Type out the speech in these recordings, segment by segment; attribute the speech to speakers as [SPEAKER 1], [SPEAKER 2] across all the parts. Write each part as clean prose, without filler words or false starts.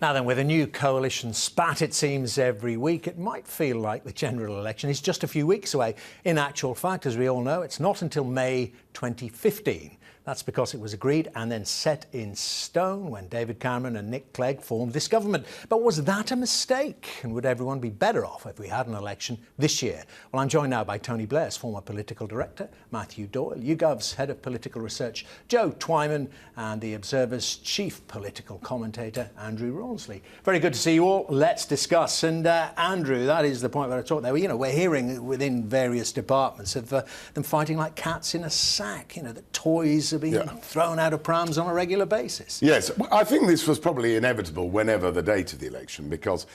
[SPEAKER 1] Now then, with a new coalition spat, it seems, every week, it might feel like the general election is just a few weeks away. In actual fact, as we all know, it's not until May 2015. That's because it was agreed and then set in stone when David Cameron and Nick Clegg formed this government. But was that a mistake? And would everyone be better off if we had an election this year? Well, I'm joined now by Tony Blair's former political director, Matthew Doyle, YouGov's head of political research, Joe Twyman, and the Observer's chief political commentator, Andrew Rawnsley. Very good to see you all. Let's discuss. And Andrew, that is the point where I talked there. You know, we're hearing within various departments of them fighting like cats in a sack. You know, that toys are being thrown out of prams on a regular basis.
[SPEAKER 2] Yes, I think this was probably inevitable whenever the date of the election, because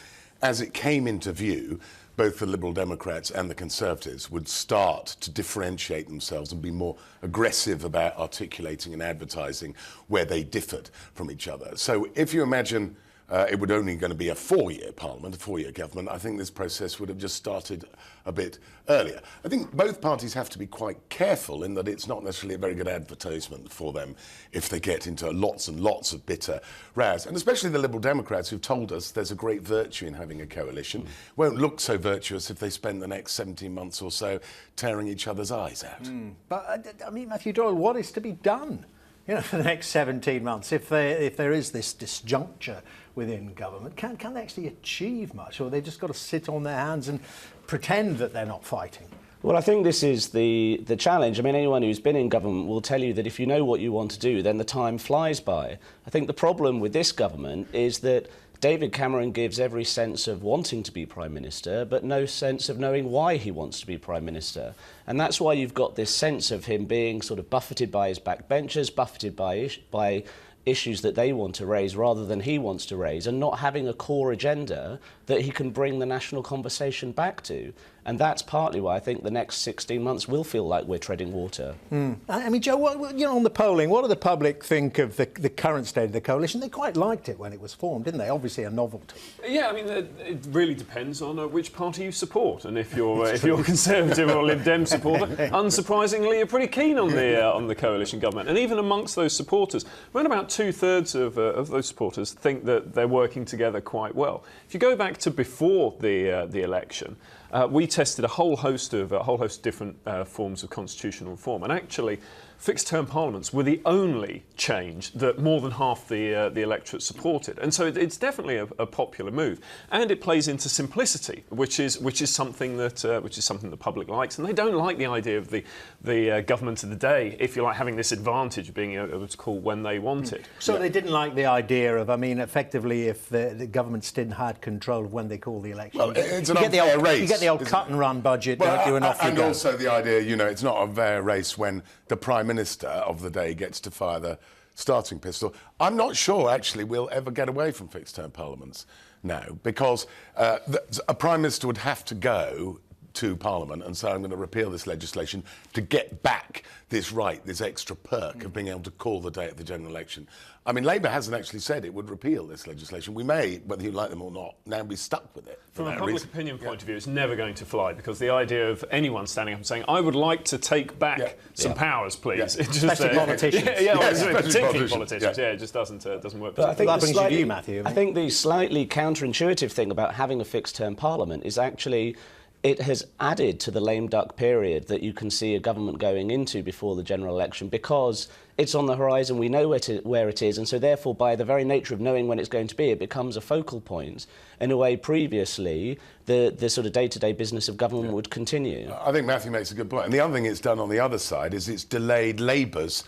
[SPEAKER 2] as it came into view, both the Liberal Democrats and the Conservatives would start to differentiate themselves and be more aggressive about articulating and advertising where they differed from each other. So if you imagine it would only going to be a four-year parliament, a four-year government, I think this process would have just started a bit earlier. I think both parties have to be quite careful in that it's not necessarily a very good advertisement for them if they get into lots and lots of bitter rows. And especially the Liberal Democrats, who've told us there's a great virtue in having a coalition, won't look so virtuous if they spend the next 17 months or so tearing each other's eyes out.
[SPEAKER 1] But, I mean, Matthew Doyle, what is to be done, you know, for the next 17 months if there is this disjuncture within government? Can they actually achieve much, or they just got to sit on their hands and pretend that they're not fighting?
[SPEAKER 3] Well, I think this is the challenge. I mean, anyone who's been in government will tell you that if you know what you want to do, then the time flies by. I think the problem with this government is that David Cameron gives every sense of wanting to be Prime Minister, but no sense of knowing why he wants to be Prime Minister. And that's why you've got this sense of him being sort of buffeted by his backbenchers, buffeted by issues that they want to raise rather than he wants to raise, and not having a core agenda that he can bring the national conversation back to. And that's partly why I think the next 16 months will feel like we're treading water.
[SPEAKER 1] I mean, Joe, you know, on the polling, what do the public think of the current state of the coalition? They quite liked it when it was formed, didn't they? Obviously a novelty.
[SPEAKER 4] Yeah, I mean, it really depends on which party you support, and if you're Conservative or Lib Dem supporter, unsurprisingly, you're pretty keen on the coalition government. And even amongst those supporters, around about 2/3 of those supporters think that they're working together quite well. If you go back to before the election, we tested a whole host of different forms of constitutional reform, and actually fixed-term parliaments were the only change that more than half the electorate supported, and so it's definitely a popular move, and it plays into simplicity, which is something that the public likes, and they don't like the idea of the government of the day, if you like, having this advantage of being able to call when they want it.
[SPEAKER 1] So they didn't like the idea of, I mean, effectively, if the government didn't had control of when they call the election,
[SPEAKER 2] well, it's an unfair race.
[SPEAKER 1] You get the old cut-and-run budget, don't you, and off you go.
[SPEAKER 2] And also the idea, you know, it's not a fair race when the Prime Minister of the day gets to fire the starting pistol. I'm not sure, actually, we'll ever get away from fixed-term parliaments now, because a Prime Minister would have to go to Parliament and say, I'm going to repeal this legislation to get back this right, this extra perk of being able to call the day of the general election. I mean, Labour hasn't actually said it would repeal this legislation. We may, whether you like them or not, now be stuck with it.
[SPEAKER 4] From a public opinion point of view, it's never going to fly, because the idea of anyone standing up and saying, I would like to take back some powers, please.
[SPEAKER 1] It just, especially politicians.
[SPEAKER 4] Particularly politicians. It just doesn't work.
[SPEAKER 1] But I think that brings you to you, Matthew.
[SPEAKER 3] I think the slightly counterintuitive thing about having a fixed-term parliament is actually it has added to the lame duck period that you can see a government going into before the general election, because it's on the horizon, we know where it is, and so therefore by the very nature of knowing when it's going to be, it becomes a focal point. In a way, previously, the sort of day-to-day business of government would continue.
[SPEAKER 2] I think Matthew makes a good point. And the other thing it's done on the other side is it's delayed Labour's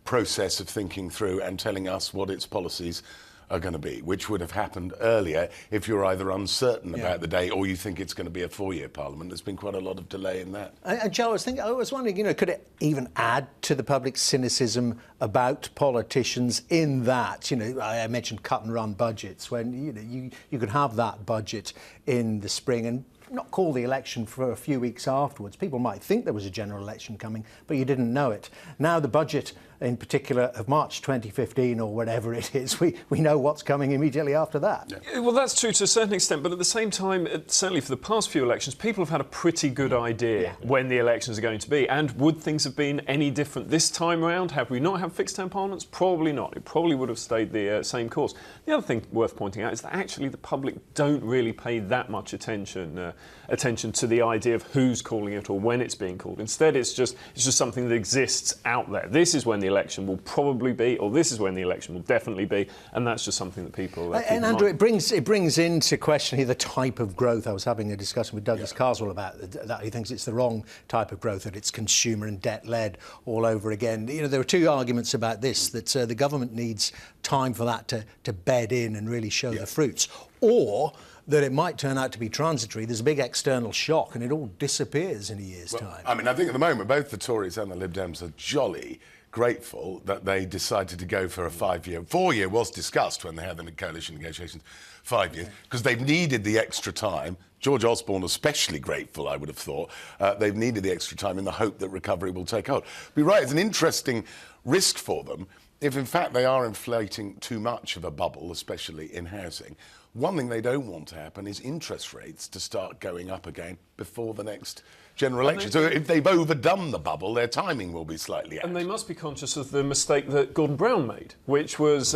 [SPEAKER 2] process of thinking through and telling us what its policies are going to be, which would have happened earlier if you're either uncertain about the day or you think it's going to be a four-year parliament. There's been quite a lot of delay in that.
[SPEAKER 1] And Joe, I was wondering, you know, could it even add to the public cynicism about politicians in that, you know, I mentioned cut-and-run budgets, when, you know, you could have that budget in the spring and not call the election for a few weeks afterwards. People might think there was a general election coming, but you didn't know it. Now the budget in particular of March 2015 or whatever it is, we know what's coming immediately after that.
[SPEAKER 4] Yeah. Well, that's true to a certain extent, but at the same time, certainly for the past few elections, people have had a pretty good idea when the elections are going to be. And would things have been any different this time around? Have we not had fixed-term parliaments? Probably not. It probably would have stayed the same course. The other thing worth pointing out is that actually the public don't really pay that much attention to the idea of who's calling it or when it's being called. Instead, it's just something that exists out there. This is when the election will probably be, or this is when the election will definitely be, and that's just something that people keep in
[SPEAKER 1] Andrew,
[SPEAKER 4] mind.
[SPEAKER 1] it brings into question here the type of growth. I was having a discussion with Douglas Carswell about that. He thinks it's the wrong type of growth, that it's consumer and debt-led all over again. You know, there are two arguments about this, that the government needs time for that to bed in and really show the fruits, or that it might turn out to be transitory. There's a big external shock and it all disappears in a year's time.
[SPEAKER 2] I mean, I think at the moment both the Tories and the Lib Dems are jolly grateful that they decided to go for a 5-year. 4-year was discussed when they had the coalition negotiations, 5 years, because they've needed the extra time. George Osborne especially grateful, I would have thought. They've needed the extra time in the hope that recovery will take hold. But you're right, it's an interesting risk for them if in fact they are inflating too much of a bubble, especially in housing. One thing they don't want to happen is interest rates to start going up again before the next general election. So if they've overdone the bubble, their timing will be slightly out.
[SPEAKER 4] And they must be conscious of the mistake that Gordon Brown made, which was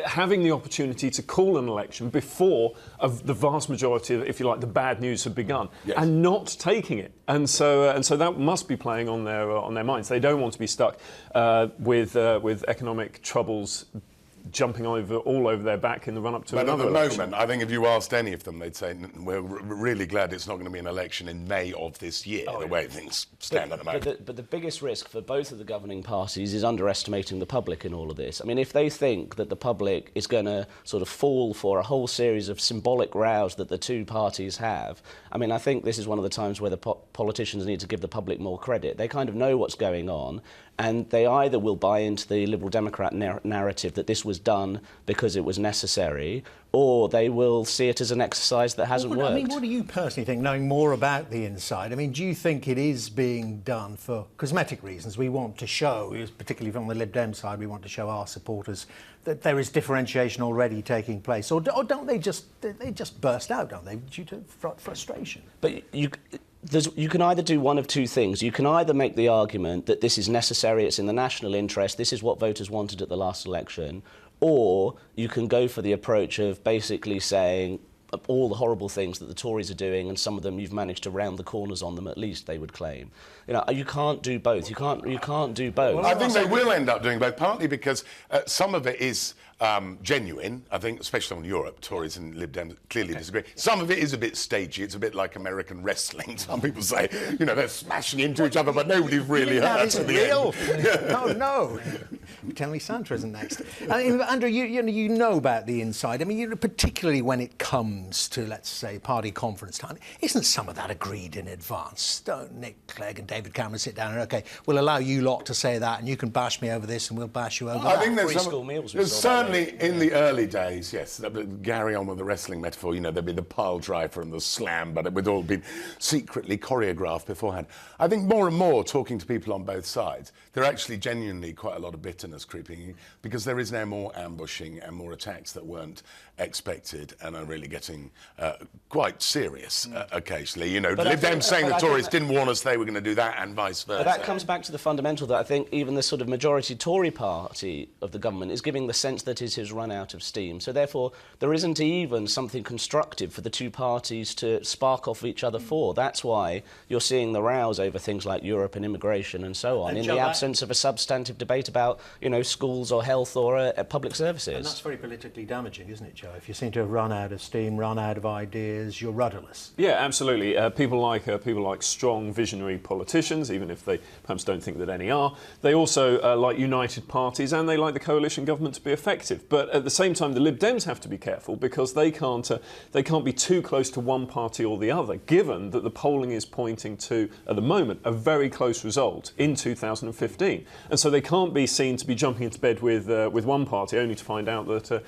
[SPEAKER 4] having the opportunity to call an election before the vast majority of, if you like, the bad news had begun, and not taking it. And so that must be playing on their minds. They don't want to be stuck with economic troubles jumping all over their back in the run-up to another election.
[SPEAKER 2] But at the moment, I think if you asked any of them, they'd say, we're really glad it's not going to be an election in May of this year, the way things stand at the moment.
[SPEAKER 3] But the biggest risk for both of the governing parties is underestimating the public in all of this. I mean, if they think that the public is going to sort of fall for a whole series of symbolic rows that the two parties have, I mean, I think this is one of the times where the politicians need to give the public more credit. They kind of know what's going on, and they either will buy into the Liberal Democrat narrative that this was done because it was necessary, or they will see it as an exercise that hasn't worked.
[SPEAKER 1] I mean, what do you personally think, knowing more about the inside? I mean, do you think it is being done for cosmetic reasons? We want to show, particularly from the Lib Dem side, we want to show our supporters that there is differentiation already taking place, or don't they just burst out, don't they, due to frustration?
[SPEAKER 3] But you can either do one of two things. You can either make the argument that this is necessary, it's in the national interest, this is what voters wanted at the last election, or you can go for the approach of basically saying all the horrible things that the Tories are doing, and some of them you've managed to round the corners on them, at least they would claim. You know, you can't do both. You can't do both.
[SPEAKER 2] Well, I think they will end up doing both, partly because some of it is genuine. I think, especially on Europe, Tories and Lib Dems clearly disagree. Some of it is a bit stagey. It's a bit like American wrestling. Some people say, you know, they're smashing into each other, but nobody's really hurt at the end.
[SPEAKER 1] Oh, no. Tell me Santa isn't next. I mean, Andrew, you know about the inside. I mean, particularly when it comes to, let's say, party conference time, isn't some of that agreed in advance? Don't Nick Clegg and David Cameron sit down and, OK, we'll allow you lot to say that, and you can bash me over this, and we'll bash you over that?
[SPEAKER 2] I think there's
[SPEAKER 3] school meals.
[SPEAKER 2] There's certainly in the early days, yes, carry on with the wrestling metaphor, you know, there'd be the pile driver and the slam, but it would all been secretly choreographed beforehand. I think more and more, talking to people on both sides, there are actually genuinely quite a lot of bitterness creeping in, because there is now more ambushing and more attacks that weren't expected and are really getting quite serious occasionally. You know, Lib Dems saying the Tories didn't warn us they were going to do that, and vice versa.
[SPEAKER 3] But that comes back to the fundamental that I think even the sort of majority Tory party of the government is giving the sense that it has run out of steam. So therefore, there isn't even something constructive for the two parties to spark off each other for. That's why you're seeing the rows over things like Europe and immigration and so on, in the absence of a substantive debate about, you know, schools or health or public services.
[SPEAKER 1] And that's very politically damaging, isn't it, Joe? If you seem to have run out of steam, run out of ideas, you're rudderless.
[SPEAKER 4] Yeah, absolutely. People like strong, visionary politicians, even if they perhaps don't think that any are. They also like united parties, and they like the coalition government to be effective. But at the same time, the Lib Dems have to be careful, because they can't be too close to one party or the other, given that the polling is pointing to, at the moment, a very close result in 2015. And so they can't be seen to be jumping into bed with one party, only to find out that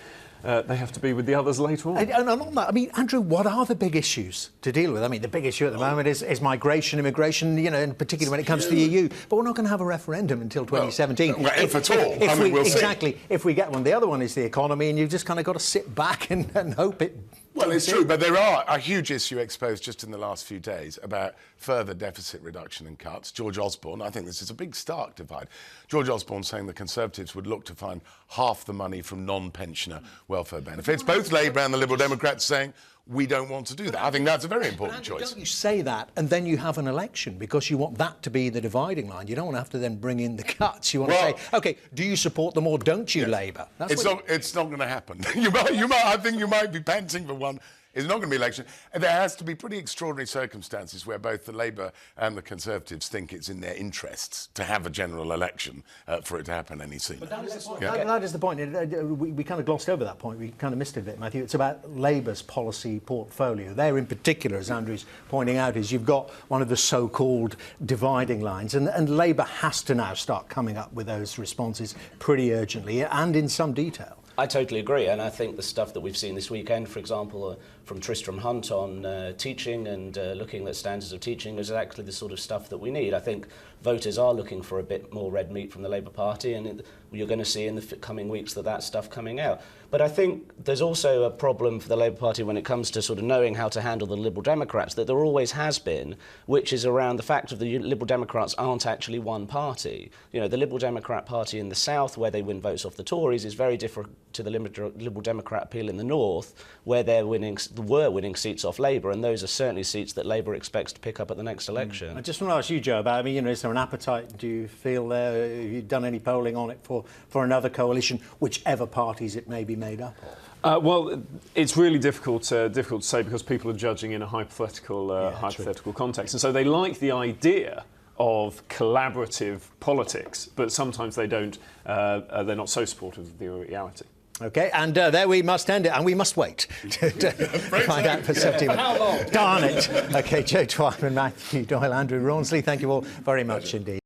[SPEAKER 4] they have to be with the others later on.
[SPEAKER 1] And on that, I mean, Andrew, what are the big issues to deal with? I mean, the big issue at the moment is migration, immigration, you know, in particular when it comes to the EU. But we're not going to have a referendum until 2017.
[SPEAKER 2] Well, if at all. I mean, we'll see.
[SPEAKER 1] Exactly. If we get one. The other one is the economy, and you've just kind of got to sit back and hope it...
[SPEAKER 2] Well, it's true, but there are a huge issue exposed just in the last few days about further deficit reduction and cuts. George Osborne, I think this is a big stark divide. George Osborne saying the Conservatives would look to find half the money from non-pensioner welfare benefits. Both Labour and the Liberal Democrats saying we don't want to do that. I think that's a very important choice.
[SPEAKER 1] Don't you say that and then you have an election because you want that to be the dividing line. You don't want to have to then bring in the cuts. You want to say, OK, do you support them or don't you, Labour?
[SPEAKER 2] It's not going to happen. I think you might be panting for one. It's not going to be election. And there has to be pretty extraordinary circumstances where both the Labour and the Conservatives think it's in their interests to have a general election for it to happen any sooner.
[SPEAKER 1] But that is the point. That is the point. We kind of glossed over that point. We kind of missed it a bit, Matthew. It's about Labour's policy portfolio. There, in particular, as Andrew's pointing out, is you've got one of the so-called dividing lines, and Labour has to now start coming up with those responses pretty urgently and in some detail.
[SPEAKER 3] I totally agree, and I think the stuff that we've seen this weekend, for example, from Tristram Hunt on teaching and looking at standards of teaching is exactly the sort of stuff that we need. I think voters are looking for a bit more red meat from the Labour Party, and you're going to see in the coming weeks that stuff coming out. But I think there's also a problem for the Labour Party when it comes to sort of knowing how to handle the Liberal Democrats that there always has been, which is around the fact that the Liberal Democrats aren't actually one party. You know, the Liberal Democrat Party in the south, where they win votes off the Tories, is very different to the Liberal Democrat appeal in the north, where were winning seats off Labour, and those are certainly seats that Labour expects to pick up at the next election.
[SPEAKER 1] I just want to ask you, Joe, about, I mean, you know, is there an appetite, do you feel there, have you done any polling on it for another coalition, whichever parties it may be made up of?
[SPEAKER 4] Well, it's really difficult to say because people are judging in a hypothetical context, and so they like the idea of collaborative politics, but sometimes they don't. They're not so supportive of the reality.
[SPEAKER 1] OK, and there we must end it, and we must wait to find out for 17 minutes. How long? Darn it. OK, Joe Twyman, Matthew Doyle, Andrew Rawnsley, thank you all very much indeed.